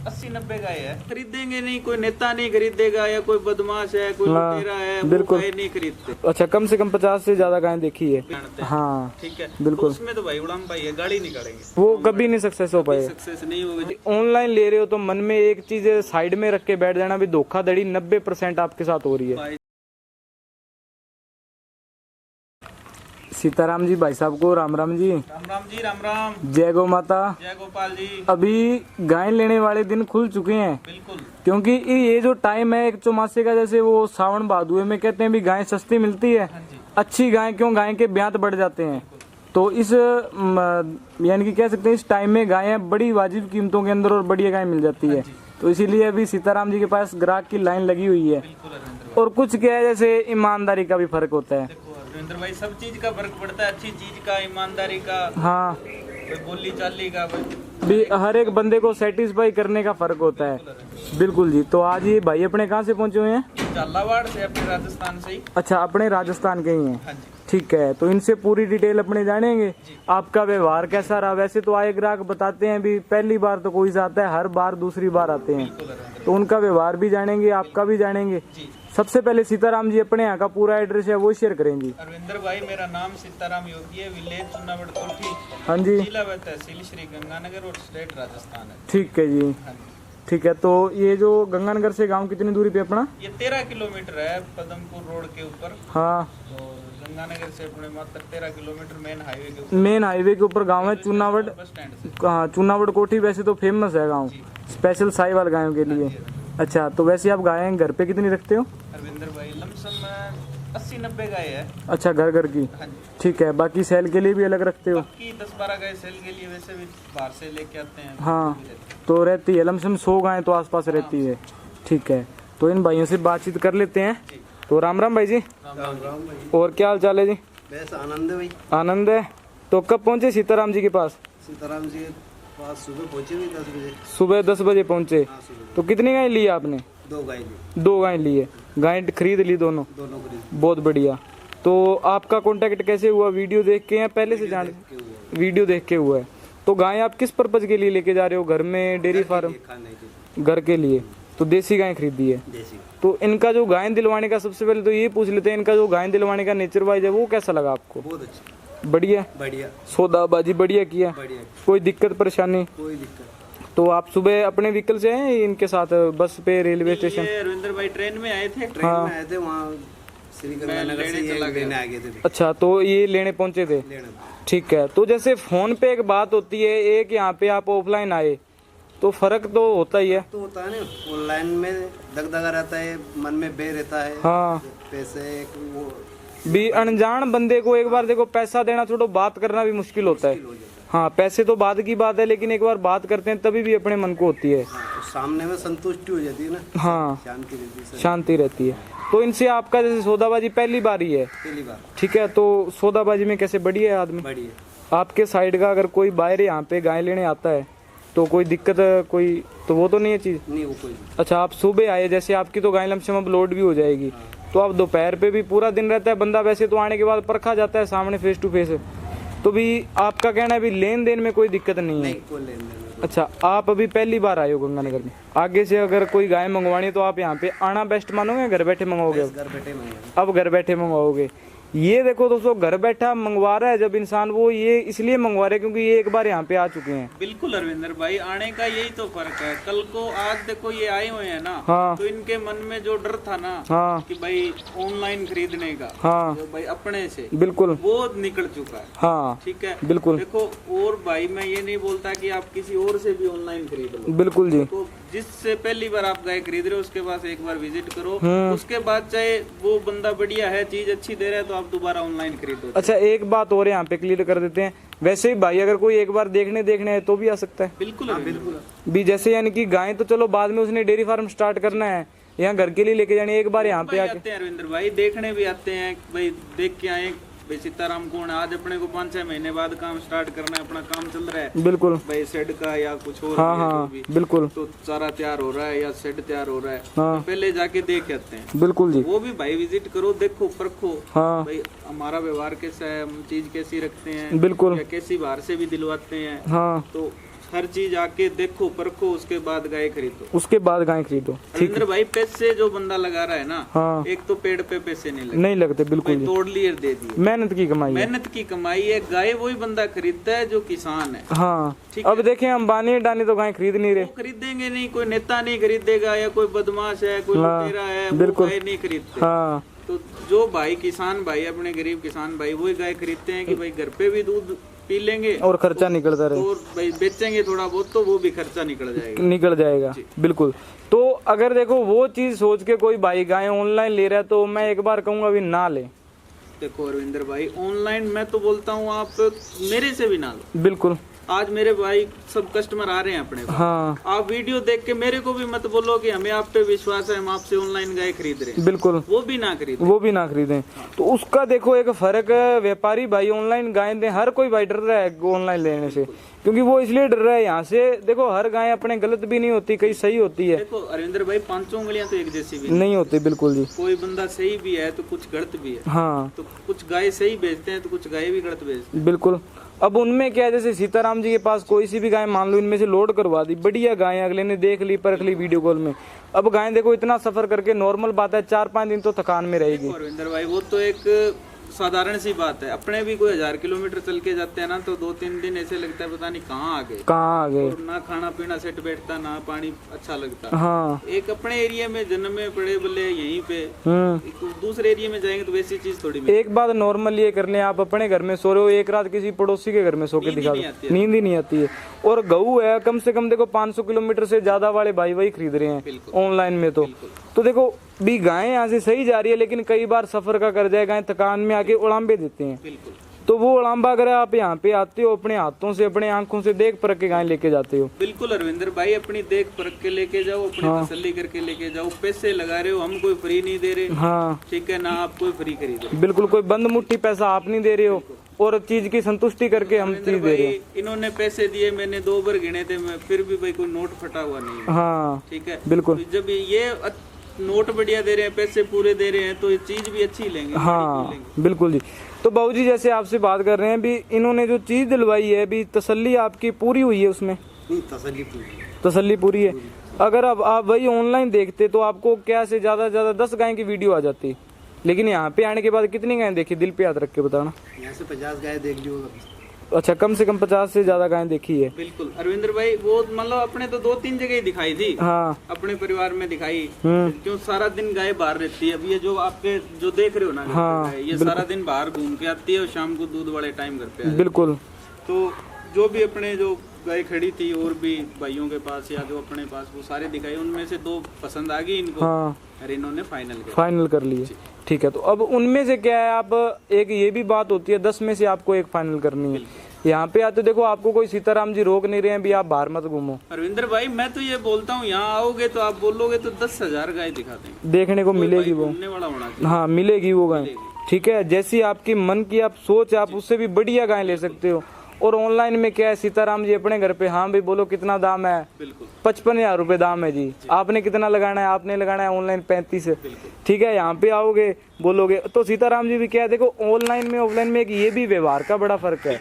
80-90 गाय है। खरीदेंगे नहीं, कोई नेता नहीं खरीदेगा या कोई बदमाश है, कोई लुटेरा है, बिल्कुल वो गाय नहीं खरीदते। अच्छा, कम से कम 50 से ज्यादा गाय देखी है। हाँ ठीक है, बिल्कुल। तो उसमें तो भाई उड़ान भाई है, गाड़ी नहीं काटेंगे, वो कभी नहीं सक्सेस हो पाएगा। सक्सेस नहीं होगी। ऑनलाइन ले रहे हो तो मन में एक चीज साइड में रख के बैठ जाना भी धोखाधड़ी 90% आपके साथ हो रही है। सीताराम जी, भाई साहब को राम राम जी। राम राम जी, राम राम। जय गौ माता। जय गोपाल जी। अभी गाय लेने वाले दिन खुल चुके हैं, बिल्कुल, क्योंकि ये जो टाइम है एक चौमासे का, जैसे वो सावन भादुए में कहते हैं भी गाय सस्ती मिलती है। अच्छी गाय क्यों, गाय के ब्यात बढ़ जाते हैं। तो इस यानी कि कह सकते हैं इस टाइम में गायें बड़ी वाजिब कीमतों के अंदर और बढ़िया गाय मिल जाती है। तो इसीलिए अभी सीताराम जी के पास ग्राहक की लाइन लगी हुई है। और कुछ क्या है, जैसे ईमानदारी का भी फर्क होता है। रविंद्र भाई, सब चीज का फर्क पड़ता है, अच्छी चीज का, ईमानदारी का, हाँ, कोई बोली चाली का भी हर एक बंदे को सेटिस्फाई करने का फर्क होता है। बिल्कुल जी। तो आज ये भाई अपने कहाँ से पहुँचे हुए हैं? झालावाड़ से, अपने राजस्थान से ही। अच्छा, अपने राजस्थान के ही हैं। हाँ जी। ठीक है, तो इनसे पूरी डिटेल अपने जानेंगे। आपका व्यवहार कैसा रहा? वैसे तो आए ग्राहक बताते हैं भी पहली बार तो कोई सा आता है, हर बार दूसरी बार आते हैं, तो उनका व्यवहार भी जानेंगे, आपका भी जानेंगे। सबसे पहले सीताराम जी अपने यहाँ का पूरा एड्रेस है वो शेयर करेंगे। अरविंदर भाई, मेरा नाम सीताराम योगी है, विलेज चुनावड़ कोठी, हाँ जी, जिला व तहसील श्री गंगानगर और स्टेट राजस्थान है। ठीक है जी। हाँ जी। ठीक है, तो ये जो गंगानगर से गांव कितनी दूरी पे अपना? ये 13 किलोमीटर है, पदमपुर रोड के ऊपर। हाँ, और गंगानगर से अपने मात्र 13 किलोमीटर मेन हाईवे के ऊपर। मेन हाईवे के ऊपर गांव है चुनावड़। बस स्टैंड से। हाँ, चुनावड़ कोठी वैसे तो फेमस है गांव, स्पेशल साहिवाल गायों के लिए। अच्छा, तो वैसे आप गायें घर पे कितनी रखते हो? अरविंदर भाई, लमसम 80-90 गाय है। अच्छा, घर घर की। हाँ जी। ठीक है, बाकी सेल के लिए भी अलग रखते हो? बाकी 10-12 गाय सेल के लिए, वैसे भी बाहर से लेके आते हैं। हाँ, तो रहती है लमसम 100 गायें तो आसपास रहती है। ठीक है, तो इन भाइयों से बातचीत कर लेते हैं। तो राम राम भाई जी। राम राम भाई। और क्या हाल चाल है जी? बस आनंद है भाई। आनंद है। तो कब पहुंचे सीताराम जी के पास? सीताराम जी के पास सुबह पहुंचे हुए 10 बजे। सुबह 10 बजे पहुंचे। हाँ, सुबह तो कितनी गाय ली आपने? 2 गाय ली। 2 गाय ली है। गाय खरीद ली दोनों? दोनों खरीद। बहुत बढ़िया। तो आपका कांटेक्ट कैसे हुआ? वीडियो देख के या पहले से जान? वीडियो देख के हुआ है। तो गाय आप किस पर्पज के लिए लेके जा रहे हो? घर में डेयरी फार्म? खाने के घर के लिए। तो देसी गाय खरीदी है। देसी। तो इनका जो गाय दिलवाने का, सबसे पहले तो ये पूछ लेते हैं, इनका जो गाय दिलवाने का नेचर वाइज है वो कैसा लगा आपको? बहुत अच्छा, बढ़िया। बढ़िया, सौदाबाजी बढ़िया किया? बढ़िया, कोई दिक्कत परेशानी? कोई दिक्कत। तो आप सुबह अपने व्हीकल से हैं इनके साथ, बस पे, रेलवे स्टेशन? ये रविंद्र भाई ट्रेन में आए थे। ट्रेन में आए थे, वहाँ श्री गंगानगर से ये लेने आ गए थे। अच्छा, तो ये लेने पहुंचे थे। ठीक है, तो जैसे फोन पे एक बात होती है, एक यहाँ पे आप ऑफलाइन आए, तो फर्क तो होता ही है। तो होता है ना, ऑनलाइन में दगदगा रहता है, मन में बे रहता है। हाँ, पैसे वो भी अनजान बंदे को एक बार देखो पैसा देना छोड़ो, बात करना भी मुश्किल होता है। हाँ, पैसे तो बाद की बात है, लेकिन एक बार बात करते हैं तभी भी अपने मन को होती है। तो सामने में संतुष्टि हो जाती है ना। हाँ, शांति रहती है। शांति रहती है। तो इनसे आपका जैसे सौदाबाजी पहली बार ही है? पहली बार। ठीक है, तो सौदाबाजी में कैसे बढ़िया है आदमी? बढ़िया। आपके साइड का अगर कोई बाहर यहाँ पे गाय लेने आता है तो कोई दिक्कत कोई तो वो तो नहीं है चीज़? नहीं, वो कोई। अच्छा, आप सुबह आए, जैसे आपकी तो गाय लमसम अब लोड भी हो जाएगी, तो आप दोपहर पे भी पूरा दिन रहता है बंदा, वैसे तो आने के बाद परखा जाता है सामने फेस टू फेस, तो भी आपका कहना है भी लेन देन में कोई दिक्कत नहीं है? नहीं, कोई लेन देन। अच्छा, आप अभी पहली बार आए हो गंगानगर में। आगे से अगर कोई गाय मंगवानी तो आप यहाँ पे आना बेस्ट मानोगे, घर बैठे मंगवाओगे? घर बैठे मंगवाए। अब घर बैठे मंगवाओगे। ये देखो दोस्तों, घर बैठा मंगवा रहा है जब इंसान, वो ये इसलिए मंगवा रहे हैं क्योंकि ये एक बार यहाँ पे आ चुके हैं। बिल्कुल अरविंदर भाई, आने का यही तो फर्क है। कल को आज देखो ये आए हुए हैं ना। हाँ, तो इनके मन में जो डर था ना, हाँ, कि भाई ऑनलाइन खरीदने का, हाँ, जो भाई अपने से, बिल्कुल, वो निकल चुका है। हाँ, ठीक है, बिल्कुल, देखो। और भाई मैं ये नहीं बोलता कि आप किसी और से भी ऑनलाइन खरीद लो। बिल्कुल जी। तो जिससे पहली बार आप गाय खरीद रहे हो उसके पास एक बार विजिट करो, उसके बाद चाहे वो बंदा बढ़िया है, चीज अच्छी दे रहा है, तो आप दोबारा ऑनलाइन खरीदो। अच्छा, एक बात और यहाँ पे क्लियर कर देते हैं, वैसे ही भाई अगर कोई एक बार देखने है तो भी आ सकता है? बिल्कुल बिल्कुल भी जैसे यानी कि गाय तो चलो बाद में उसने डेयरी फार्म स्टार्ट करना है, यहाँ घर के लिए लेके जानी, एक बार यहाँ पे आते हैं अरविंदर भाई, देखने भी आते हैं, भाई देख के आए भाई सीताराम कौन है। आज अपने को 5-6 महीने बाद काम स्टार्ट करना है, अपना काम चल रहा है। बिल्कुल भाई शेड का या कुछ और हाँ, हाँ, भी, बिल्कुल, तो चारा तैयार हो रहा है या शेड तैयार हो रहा है, हाँ, तो पहले जाके देख आते हैं। बिल्कुल जी। वो भी भाई विजिट करो, देखो, परखो, हाँ, भाई हमारा व्यवहार कैसा है, हम चीज कैसी रखते हैं, बिल्कुल, या कैसी बाहर से भी दिलवाते हैं, हाँ, तो हर चीज आके देखो परखो, उसके बाद गाय खरीदो। उसके बाद गाय खरीदो। ठीक रविंद्र भाई, पैसे जो बंदा लगा रहा है ना, हाँ। एक तो पेड़ पे पैसे नहीं लगते, नहीं लगते बिल्कुल भाई तोड़ लिए दे दिए। मेहनत की कमाई है। मेहनत की कमाई है। गाय वही बंदा खरीदता है जो किसान है। हाँ ठीक अब देखें अंबानी अडानी तो गाय खरीद नहीं रहे। वो खरीदेंगे नहीं, कोई नेता नहीं खरीदेगा, या कोई बदमाश है, कोई हाँ, लुटेरा है, वो बिल्कुल। गाय नहीं खरीदते। हाँ तो जो भाई किसान भाई, अपने गरीब किसान भाई, वही गाय खरीदते हैं कि भाई घर पे भी दूध पी लेंगे और खर्चा निकलता रहे, और भाई बेचेंगे थोड़ा बहुत तो वो भी खर्चा निकल जाएगा। निकल जाएगा बिल्कुल। तो अगर देखो वो चीज सोच के कोई भाई गाय ऑनलाइन ले रहा है तो मैं एक बार कहूंगा अभी ना ले। देखो अरविंदर भाई, ऑनलाइन मैं तो बोलता हूँ आप मेरे से भी ना लो। बिल्कुल। आज मेरे भाई सब कस्टमर आ रहे हैं अपने पास, हाँ आप वीडियो देख के मेरे को भी मत बोलो कि हमें आप पे विश्वास है, हम आपसे ऑनलाइन गाय खरीद रहे हैं। बिल्कुल, वो भी ना खरीदें। वो भी ना खरीदें। तो उसका देखो एक फर्क है। व्यापारी भाई ऑनलाइन गाय दे, हर कोई भाई डर रहा है ऑनलाइन लेने से, क्योंकि वो इसलिए डर रहा है यहाँ से। देखो हर गाय अपने गलत भी नहीं होती, कई सही होती है। देखो अरविंदर भाई, पांचों उंगलियां तो एक जैसी भी नहीं होती बिल्कुल जी। कोई बंदा सही भी है तो कुछ गलत भी है। हाँ तो कुछ गाय सही बेचते हैं तो कुछ गाय भी गलत बेचते हैं। बिल्कुल। अब उनमें क्या है, जैसे सीताराम जी के पास कोई सी भी गाय मान लो इनमें से लोड करवा दी, बढ़िया गाय, अगले ने देख ली परख ली वीडियो कॉल में। अब गाय देखो इतना सफर करके, नॉर्मल बात है 4-5 दिन तो थकान में रहेगी। अरविंदर भाई, वो तो एक साधारण सी बात है। अपने भी कोई 1000 किलोमीटर चल के जाते हैं ना, तो 2-3 दिन ऐसे लगता है पता नहीं कहाँ आ गए, कहाँ आ गए। और ना खाना पीना सेट बैठता, ना पानी अच्छा लगता। हाँ एक अपने एरिया में जन्मे पड़े बल्ले यहीं पे, दूसरे एरिया में जाएंगे तो वैसी चीज थोड़ी मिलेगी। एक बात नॉर्मल ये कर लें, आप अपने घर में सो रहे हो, एक रात किसी पड़ोसी के घर में सो के दिखा दो, नींद ही नहीं आती है। और गऊ है कम से कम देखो 500 किलोमीटर से ज्यादा वाले भाई वही खरीद रहे हैं ऑनलाइन में। तो देखो भी गाय यहाँ से सही जा रही है, लेकिन कई बार सफर का कर जाए, गाय थकान में आके उड़ाम्बे देते हैं। तो वो उड़ाम्बा अगर आप यहाँ पे आते हो, अपने हाथों से अपने आंखों से देख परख के गाय लेके जाते हो। बिल्कुल अरविंदर भाई, अपनी देख परख के लेके जाओ, अपनी तसल्ली करके लेके जाओ। पैसे लगा रहे हो, हम कोई फ्री नहीं दे रहे। हाँ ठीक है ना, आप कोई फ्री खरीद रहे। बिल्कुल, कोई बंद मुट्ठी पैसा आप नहीं दे रहे हो, और चीज की संतुष्टि करके हम चीज दे रहे हैं। इन्होंने पैसे दिए, मैंने 2 बार गिने थे, मैं फिर भी भाई कोई नोट फटा हुआ नहीं है। हाँ ठीक है बिल्कुल। जब ये नोट बढ़िया दे रहे हैं, पैसे पूरे दे रहे हैं, तो ये चीज भी अच्छी लेंगे। हाँ बिल्कुल जी। तो बाबूजी जैसे आपसे बात कर रहे हैं, भी इन्होंने जो चीज दिलवाई है, भी तसल्ली आपकी पूरी हुई है उसमें? तसल्ली पूरी, तसल्ली पूरी है। अगर अब आप वही ऑनलाइन देखते तो आपको क्या से ज्यादा 10 गाय की वीडियो आ जाती, लेकिन यहाँ पे आने के बाद कितनी गाय देखी, दिल पे हाथ रख के बताना। यहाँ से 50 गाय देख ली। अच्छा, कम से कम 50 से ज्यादा गाय देखी है। बिल्कुल अरविंदर भाई, वो मतलब अपने तो 2-3 जगह ही दिखाई थी। हाँ अपने परिवार में दिखाई, क्यों सारा दिन गाय बाहर रहती है। अब ये जो आपके जो देख रहे हो ना, हाँ, ये सारा दिन बाहर घूम के आती है और शाम को दूध वाले टाइम घर पे आती है। बिल्कुल। तो जो भी अपने जो गाय खड़ी थी और भी भाइयों के पास या जो अपने पास, वो सारे दिखाई, उनमें से 2 पसंद आ गई इनको। हाँ और इन्होंने फाइनल कर लिए। ठीक है, तो अब उनमें से क्या है, आप एक ये भी बात होती है 10 में से आपको एक फाइनल करनी है। यहाँ पे आते देखो आपको कोई सीताराम जी रोक नहीं रहे हैं भी आप बाहर मत घूमो। अरविंदर भाई, मैं तो ये बोलता हूँ, यहाँ आओगे तो आप बोलोगे तो 10,000 गाय दिखा देंगे, देखने को मिलेगी वो। घूमने वाला होना चाहिए। हाँ मिलेगी वो गाय। ठीक है, जैसी आपकी मन की आप सोच, आप उससे भी बढ़िया गाय ले सकते हो। और ऑनलाइन में क्या है, सीताराम जी अपने घर पे, हाँ भाई बोलो कितना दाम है, बिल्कुल 55,000 रुपए दाम है जी। आपने कितना लगाना है, आपने लगाना है ऑनलाइन 35 है। ठीक है, यहाँ पे आओगे बोलोगे तो सीताराम जी भी क्या है, देखो ऑनलाइन में ऑफलाइन में एक ये भी व्यवहार का बड़ा फर्क है।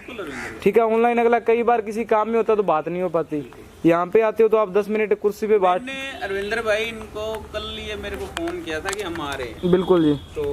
ठीक है, ऑनलाइन अगला कई बार किसी काम में होता तो बात नहीं हो पाती, यहाँ पे आते हो तो आप 10 मिनट कुर्सी पे बात। अरविंदर भाई, इनको कल ये मेरे को फोन किया था कि हम आ रहे हैं। बिल्कुल जी। तो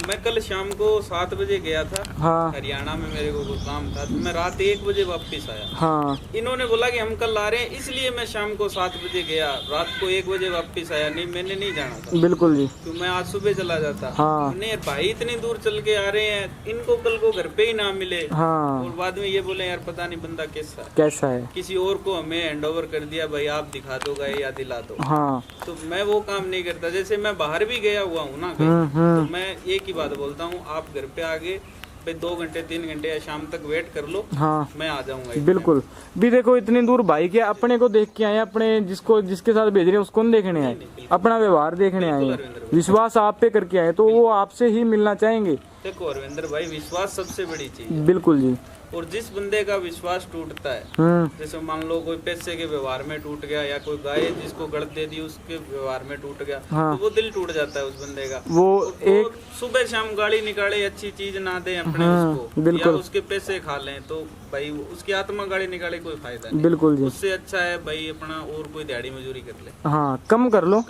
मैं कल शाम को 7 बजे गया था। हाँ हरियाणा में मेरे को कुछ काम था, तो मैं रात 1 बजे वापस आया। हाँ इन्होंने बोला कि हम कल आ रहे हैं, इसलिए मैं शाम को 7 बजे गया, रात को 1 बजे वापस आया। नहीं, मैंने नहीं जाना था। बिल्कुल जी। तो मैं आज सुबह चला जाता। हाँ। नहीं भाई, इतनी दूर चल के आ रहे हैं, इनको कल को घर पे ही ना मिले। हाँ। और बाद में ये बोले यार पता नहीं बंदा कैसा है, किसी और को हमें हैंड ओवर कर दिया, भाई आप दिखा दो गाय या दिला दो। हाँ। तो मैं वो काम नहीं करता। जैसे मैं बाहर भी गया हुआ हूँ ना कहीं, तो मैं एक ही बात बोलता हूँ, आप घर पे आगे भाई 2 घंटे 3 घंटे या शाम तक वेट कर लो। हाँ। मैं आ जाऊंगा। बिल्कुल। भी देखो इतनी दूर भाई क्या अपने को देख के आए, अपने जिसके साथ भेज रहे हैं उसको नहीं देखने आए, अपना व्यवहार देखने आए, विश्वास आप पे करके आए, तो वो आपसे ही मिलना चाहेंगे। देखो अरविंदर भाई, विश्वास सबसे बड़ी चीज। बिल्कुल जी। और जिस बंदे का विश्वास टूटता है, जैसे मान लो कोई पैसे के व्यवहार में टूट गया, या कोई गाय जिसको गलत दे दी उसके व्यवहार में टूट गया, हाँ। तो वो दिल टूट जाता है उस बंदे का। वो एक सुबह शाम गाड़ी निकाले, अच्छी चीज ना दे अपने उसको, या उसके पैसे खा लें, तो भाई उसकी आत्मा गाड़ी निकाले कोई फायदा नहीं। बिल्कुल जी। उससे अच्छा है भाई अपना और कोई दिहाड़ी मजदूरी कर ले। हाँ, कम कर लो,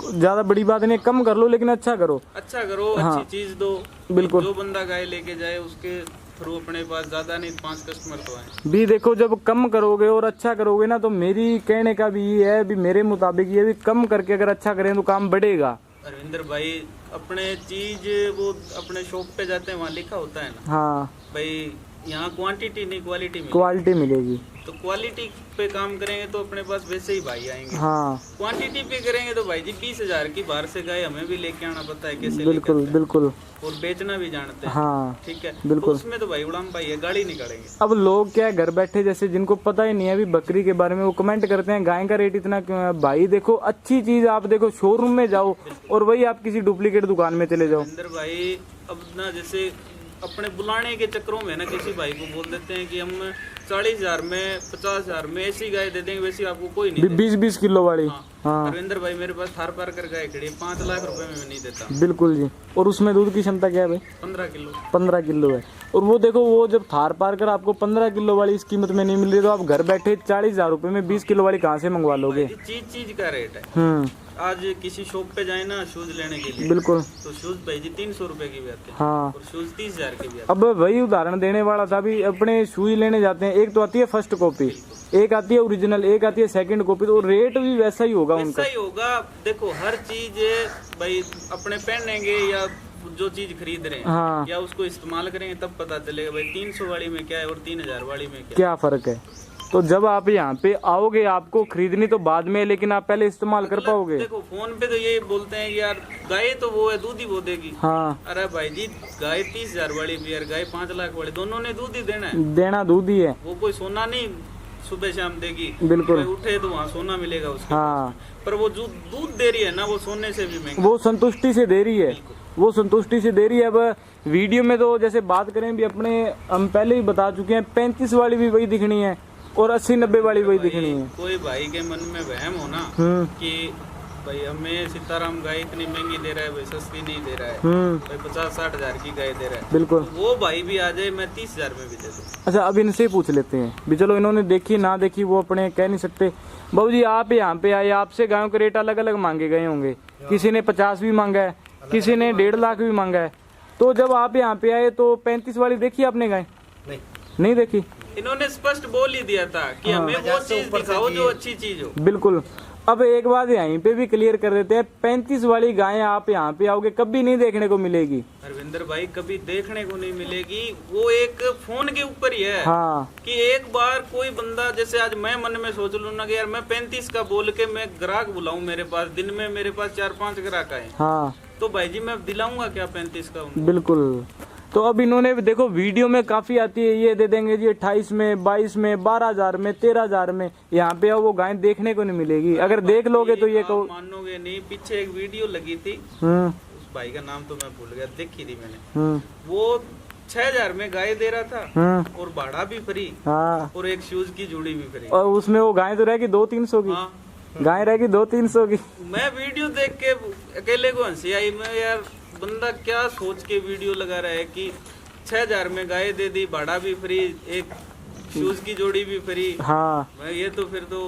ज्यादा बड़ी बात नहीं, कम कर लो लेकिन अच्छा करो, अच्छी चीज दो। बिल्कुल। जो बंदा गाय लेके जाए उसके थ्रू अपने पास ज्यादा नहीं 5 कस्टमर तो आए भी। देखो जब कम करोगे और अच्छा करोगे ना, तो मेरी कहने का भी ये है, भी मेरे मुताबिक ये भी कम करके अगर अच्छा करें तो काम बढ़ेगा। अरविंदर भाई अपने चीज वो अपने शॉप पे जाते हैं, वहाँ लिखा होता है ना, हाँ भाई यहाँ क्वांटिटी नहीं क्वालिटी मिलेगी। तो क्वालिटी पे काम करेंगे तो अपने पास वैसे ही भाई आएंगे। हाँ, क्वांटिटी पे करेंगे तो भाई जी 20,000 की बाहर से गाय हमें भी लेके आना पता है कैसे बिल्कुल लेके आते हैं। बिल्कुल, और बेचना भी जानते हैं। हाँ ठीक है, बिल्कुल। तो उसमें तो भाई उड़ान भाई है, गाड़ी निकालेंगे। अब लोग क्या है, घर बैठे जैसे जिनको पता ही नहीं है अभी बकरी के बारे में, वो कमेंट करते हैं गाय का रेट इतना क्यों है। भाई देखो अच्छी चीज आप देखो, शोरूम में जाओ और वही आप किसी डुप्लीकेट दुकान में चले जाओ। अंदर भाई अब ना जैसे अपने बुलाने के चक्करों में ना किसी भाई को बोल देते हैं कि हम 40,000 में 50,000 में ऐसी गाय दे देंगे, वैसी आपको कोई नहीं देगा। 20-20 किलो वाली। हाँ अरविंदर भाई मेरे पास थार पार कर गाय खड़ी है, 5 लाख रुपए में नहीं देता। बिल्कुल जी। और उसमें दूध की क्षमता क्या है भाई? 15 किलो। 15 किलो है। और वो देखो, वो जब थार पार कर आपको 15 किलो वाली इस कीमत में नहीं मिल रही, तो आप घर बैठे 40,000 रुपए में 20 किलो वाली कहाँ से मंगवा लोगे? चीज का रेट है। आज किसी शॉप पे जाए ना शूज लेने के लिए, बिल्कुल, तो शूज भाई जी 300 रुपए की भी आते हैं। हाँ, और शूज 30,000 के भी आते हैं। अब वही उदाहरण देने वाला था भी, अपने शूज लेने जाते हैं, एक तो आती है फर्स्ट कॉपी, एक आती है ओरिजिनल, एक आती है सेकंड कॉपी, तो रेट भी वैसा ही होगा उनका। वैसा ही होगा। देखो हर चीज भाई अपने पहनेंगे या जो चीज खरीद रहे हैं, हाँ, या उसको इस्तेमाल करेंगे तब पता चलेगा भाई 300 वाली में क्या है और 3,000 वाली में क्या फर्क है। तो जब आप यहाँ पे आओगे, आपको खरीदनी तो बाद में, लेकिन आप पहले इस्तेमाल कर पाओगे। देखो फोन पे तो ये बोलते हैं कि यार गाय तो वो है, दूध ही वो देगी। हाँ, अरे भाई जी गाय 30,000 वाली भी यार, गाय 5 लाख वाली, दोनों ने दूध ही देना है। देना दूध ही है, वो कोई सोना नहीं सुबह शाम देगी। बिल्कुल। उठे तो वहाँ सोना मिलेगा उसके। हाँ, पर वो जो दूध दे रही है ना, वो सोने से भी महंगा। वो संतुष्टि से दे रही है, वो संतुष्टि से दे रही है। अब वीडियो में तो जैसे बात करें भी, अपने हम पहले ही बता चुके हैं, 35 वाली भी वही दिखनी है और 80-90 वाली वही दिखनी है। कोई भाई के मन में वहम हो ना कि भाई हमें सीताराम गाय इतनी महंगी दे रहा है, भाई सस्ती नहीं दे रहा है, भाई 50-60 हजार की गाय दे रहा है, बिल्कुल, तो वो भाई भी आ जाए मैं 30,000 में भी दे दूं। अच्छा, अब इनसे ही पूछ लेते हैं भी, चलो इन्होंने देखी ना देखी वो अपने कह नहीं सकते। बाबू जी आप यहाँ पे आए, आपसे गायों के रेट अलग अलग मांगे गए होंगे, किसी ने 50 भी मांगा है, किसी ने 1.5 लाख भी मांगा है। तो जब आप यहाँ पे आए तो 35 वाली देखी आपने गाय? नहीं देखी। इन्होंने स्पष्ट बोल ही दिया था कि हमें वो चीज दिखाओ जो अच्छी चीज हो। बिल्कुल। अब एक बात यहीं पे भी क्लियर कर देते हैं, 35 वाली गाय आप यहाँ पे आओगे कभी नहीं देखने को मिलेगी। अरविंदर भाई कभी देखने को नहीं मिलेगी, वो एक फोन के ऊपर ही है। हाँ, कि एक बार कोई बंदा, जैसे आज मैं मन में सोच लूँ ना कि यार मैं 35 का बोल के मैं ग्राहक बुलाऊं, मेरे पास दिन में मेरे पास 4-5 ग्राहक आए, हाँ, तो भाई जी मैं दिलाऊंगा क्या 35 का उनको? बिल्कुल। तो अब इन्होंने देखो वीडियो में काफी आती है, ये दे देंगे जी 28 में, 22 में, 12,000 में, 13,000 में। यहाँ पे वो गाय देखने को नहीं मिलेगी। अगर देख लोगे तो ये कहो, मानोगे नहीं। पीछे एक वीडियो लगी थी, उस भाई का नाम तो मैं भूल गया, देखी थी मैंने। वो 6,000 में गाय दे रहा था और भाड़ा भी फ्री, हाँ, और एक शूज की जोड़ी भी फ्री। और उसमें वो गाय तो रहेगी 200-300 की। हाँ, गाय रहेगी 200-300 की। मैं वीडियो देख के अकेले को हंसी आई। मैं यार बंदा क्या सोच के वीडियो लगा रहा है कि 6,000 में गाय दे दी, भाड़ा भी फ्री, एक शूज की जोड़ी भी फ्री। हाँ, मैं ये तो फिर तो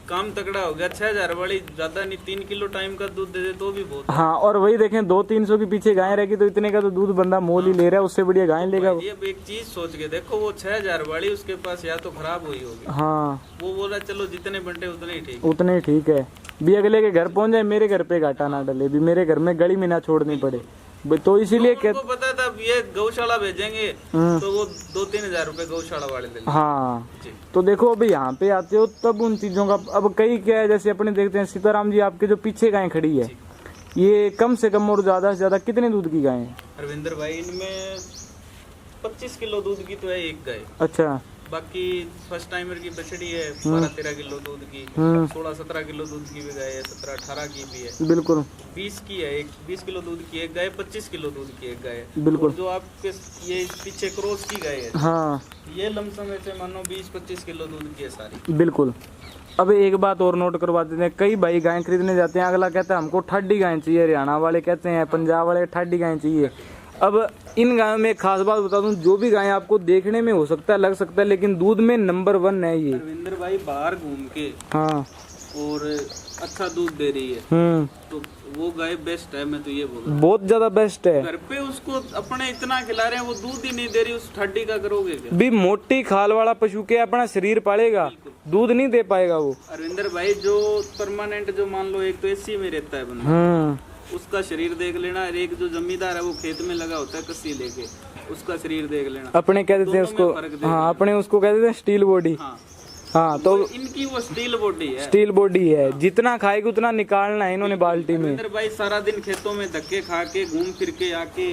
काम तगड़ा हो गया। 6,000 वाली ज्यादा नहीं, 3 किलो टाइम का दूध दे दे तो भी बहुत। हाँ, और वही देखें 200-300 के पीछे गाय रहेगी तो इतने का तो दूध बंदा मोल ही ले रहा है, उससे बढ़िया गाय लेगा। ये एक चीज सोच के देखो, वो 6,000 वाली उसके पास या तो खराब हुई होगी। हाँ, वो बोला चलो जितने बंटे उतने ही ठीक। उतने ही ठीक है, भी अगले के घर पहुंच जाए, मेरे घर पे घाटा ना डले, भी मेरे घर में गली में ना छोड़नी पड़े। तो इसीलिए उनको पता था ये गौशाला भेजेंगे तो वो 2-3 हजार रुपए गौशाला वाले ले लेंगे। हाँ, जी। तो देखो अभी यहाँ पे आते हो तब उन चीजों का, अब कई क्या है, जैसे अपने देखते हैं सीताराम जी आपके जो पीछे गाय खड़ी है, ये कम से कम और ज्यादा से ज्यादा कितने दूध की गाय है? अरविंदर भाई इनमें 25 किलो दूध की तो है एक गाय। अच्छा, बाकी फर्स्ट टाइमर की बछड़ी है 12-13 किलो दूध की, 16-17 किलो दूध की भी गाय है, 17-18 की भी है, बिल्कुल 20 की है, 20 किलो दूध की एक गाय, 25 किलो दूध की एक गाय है। बिल्कुल। और जो आपके ये पीछे क्रॉस की गाय है, हाँ ये लमसम ऐसे मानो 20-25 किलो दूध की है सारी। बिल्कुल। अब एक बात और नोट करवा देते हैं, कई भाई गाय खरीदने जाते हैं, अगला कहता है हमको ठाडी गाय चाहिए, हरियाणा वाले कहते हैं, पंजाब वाले ठाडी गाय चाहिए। अब इन गायों में एक खास बात बता दूं, जो भी गाय आपको देखने में हो सकता है लग सकता है, लेकिन दूध में नंबर 1 है ये। रविंद्र भाई बाहर घूम के हाँ और अच्छा दूध दे रही है, तो वो गाय बेस्ट है, मैं तो ये बोल रहा हूँ। बहुत ज्यादा बेस्ट है। घर पे उसको अपने इतना खिला रहे हैं, वो दूध ही नहीं दे रही, उस ठड्डी का करोगे क्या? भी मोटी खाल वाला पशु के अपना शरीर पालेगा, दूध नहीं दे पाएगा वो। अरविंदर भाई जो परमानेंट, जो मान लो एक तो एसी में रहता है बंदा, उसका शरीर देख लेना, और एक जो जमींदार है वो खेत में लगा होता है कस्सी लेके, उसका शरीर देख लेना। अपने कह देते हैं उसको, हाँ अपने उसको कह देते हैं स्टील बॉडी। हाँ तो इनकी वो स्टील बॉडी है, स्टील बॉडी है, जितना खाएगी उतना निकालना है इन्होंने बाल्टी में। अरविंदर भाई सारा दिन खेतों में धक्के खा के घूम फिर के आके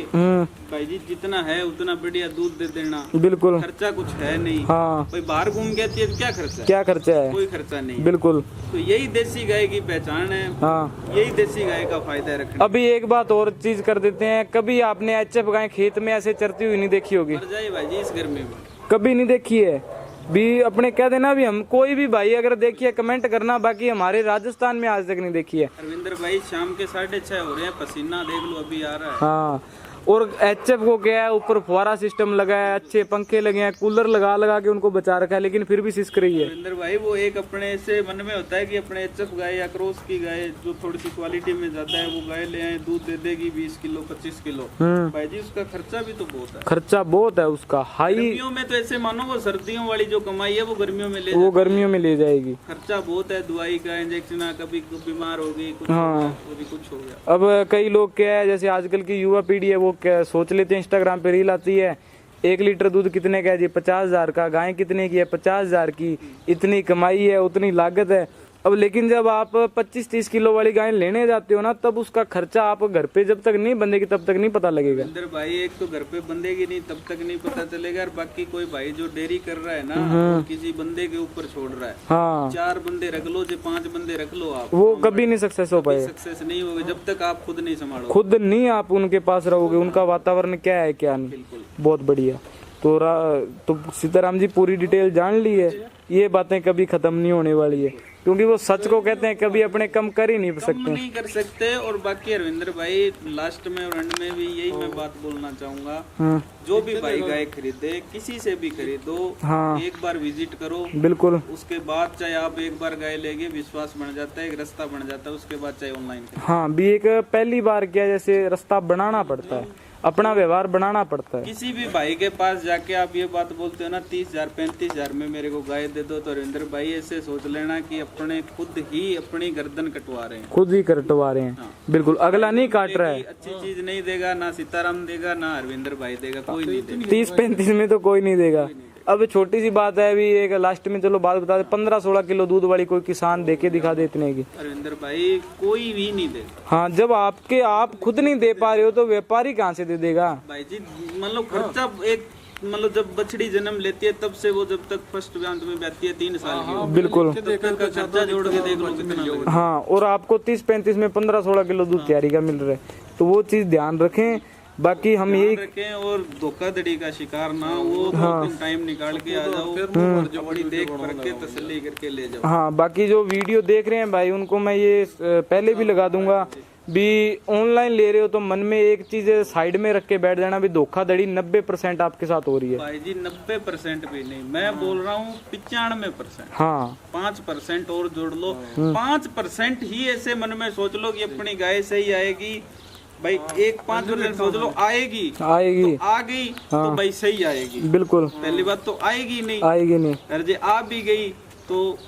भाई जी जितना है उतना बढ़िया दूध दे देना, बिल्कुल। खर्चा कुछ है नहीं। हाँ भाई बाहर घूम के आती है तो क्या खर्चा है? क्या खर्चा है? कोई खर्चा नहीं है। बिल्कुल। तो यही देसी गाय की पहचान है, हाँ यही देसी गाय का फायदा है रखना। अभी एक बात और चीज कर देते हैं, कभी आपने एचएफ गाय खेत में ऐसे चरती हुई नहीं देखी होगी? मर जाए भाई जी इस गर्मी में, कभी नहीं देखी है भी। अपने कह देना भी, हम कोई भी भाई अगर देखिए कमेंट करना, बाकी हमारे राजस्थान में आज तक नहीं देखी है। अरविंदर भाई शाम के 6:30 हो रहे हैं, पसीना देख लो अभी आ रहा है। हाँ और एचएफ को क्या है, ऊपर फुहारा सिस्टम लगा है, अच्छे पंखे लगे हैं, कूलर लगा के उनको बचा रखा है, लेकिन फिर भी सिसक रही है। अरविंदर भाई वो एक अपने से मन में होता है कि अपने एचएफ गाय या क्रॉस की गाय जो थोड़ी सी क्वालिटी में ज्यादा है, वो गाय ले आए, दूध दे देगी 20 किलो 25 किलो। भाई जी उसका खर्चा भी तो बहुत है, खर्चा बहुत है उसका हाई। गर्मियों में तो ऐसे मानो वो सर्दियों वाली जो कमाई है वो गर्मियों में वो गर्मियों में ले जाएगी। खर्चा बहुत है, दवाई का, इंजेक्शन, कभी बीमार हो गई, कुछ हाँ। हो गया, कभी कुछ हो गया। अब कई लोग क्या है, जैसे आजकल की युवा पीढ़ी है, वो क्या सोच लेते हैं, इंस्टाग्राम पे रील आती है 1 लीटर दूध कितने का है जी, 50,000 का, गाय कितने की है, 50,000 की, इतनी कमाई है, उतनी लागत है। अब लेकिन जब आप 25-30 किलो वाली गाय लेने जाते हो ना, तब उसका खर्चा आप घर पे जब तक नहीं बंदेगी तब तक नहीं पता लगेगा। अंदर भाई एक तो घर पे बंदेगी नहीं तब तक नहीं पता चलेगा, और बाकी कोई भाई जो डेयरी कर रहा है ना, वो किसी बंदे के ऊपर छोड़ रहा है। हाँ 4 बंदे रख लो, जो 5 बंदे रख लो, आप वो कभी नहीं सक्सेस हो पाएगा। सक्सेस नहीं होगा जब तक आप खुद नहीं संभालोगे, खुद नहीं आप उनके पास रहोगे, उनका वातावरण क्या है क्या नहीं। बिल्कुल। बहुत बढ़िया। तो सीताराम जी पूरी डिटेल जान ली है, ये बातें कभी खत्म नहीं होने वाली है, क्योंकि वो सच को कहते हैं, कभी अपने कम कर ही नहीं कम सकते। नहीं कर सकते। और बाकी अरविंदर भाई लास्ट में और एंड में भी यही मैं बात बोलना चाहूंगा, जो भी भाई गाय खरीदे, किसी से भी खरीदो, हाँ। एक बार विजिट करो, बिल्कुल। उसके बाद चाहे आप एक बार गाय लेंगे, विश्वास बन जाता है, एक रास्ता बन जाता है, उसके बाद चाहे ऑनलाइन करें। हाँ भी एक पहली बार क्या, जैसे रास्ता बनाना पड़ता है, अपना व्यवहार बनाना पड़ता है। किसी भी भाई के पास जाके आप ये बात बोलते हो ना 30,000 35,000 में मेरे को गाय दे दो, तो रविंद्र भाई ऐसे सोच लेना कि अपने खुद ही अपनी गर्दन कटवा रहे हैं, खुद ही कटवा रहे हैं। बिल्कुल, अगला नहीं काट रहा है। अच्छी चीज नहीं देगा, ना सीताराम देगा, ना अरविंदर भाई देगा, कोई नहीं देगा। 30-35 में तो कोई नहीं देगा। अब छोटी सी बात है, अभी एक लास्ट में चलो बात बता दे, 15-16 किलो दूध वाली कोई किसान देके दिखा दे इतने की, अरविंदर भाई कोई भी नहीं देगा। हाँ जब आप खुद नहीं दे पा रहे हो तो व्यापारी कहाँ से दे देगा? भाई जी मतलब खर्चा एक, मतलब जब बछड़ी जन्म लेती है तब से वो जब तक फर्स्ट ब्यांत में बैठती है 3 साल की, बिल्कुल। तब तक का खर्चा जोड़ के देख लो कितना लगेगा। हाँ और आपको 30-35 में 15-16 किलो दूध तैयारी का मिल रहा है, तो वो चीज ध्यान रखें। बाकी हम यही रखें और धोखाधड़ी का शिकार ना हो, टाइम निकाल के आ जाओ, बड़ी देख परख के तसल्ली करके ले जाओ। हाँ बाकी जो वीडियो देख रहे हैं भाई, उनको मैं ये पहले भी लगा दूंगा भी, ऑनलाइन ले रहे हो तो मन में एक चीज साइड में रख के बैठ जाना भी, धोखाधड़ी 90% आपके साथ हो रही है। भाई जी 90% भी नहीं, मैं बोल रहा हूँ 95%। हाँ 5% और जोड़ लो, 5% ही ऐसे मन में सोच लो कि अपनी गाय सही आएगी भाई, 5% सोच लो आएगी तो आ गई, तो भाई सही आएगी। बिल्कुल, पहली बात तो आएगी नहीं, अरे जे आ भी गई तो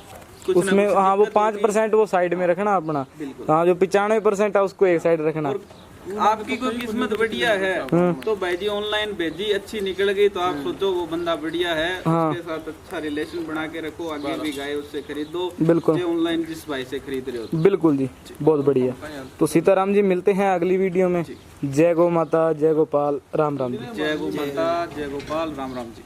उसमें हाँ वो 5% वो साइड में रखना अपना, हाँ जो 95% है उसको एक साइड रखना। आपकी कोई किस्मत बढ़िया है तो भाई जी ऑनलाइन भेजी, अच्छी निकल गई तो आप सोचो वो बंदा बढ़िया है, उसके साथ अच्छा रिलेशन बना के रखो, आगे भी गाय उससे खरीदो। बिल्कुल ऑनलाइन जिस भाई से खरीद रहे हो। बिल्कुल जी, बहुत बढ़िया। तो सीताराम जी मिलते हैं अगली वीडियो में। जय गौ माता, जय गोपाल, राम राम जी। जय गौ माता, जय गोपाल, राम राम जी।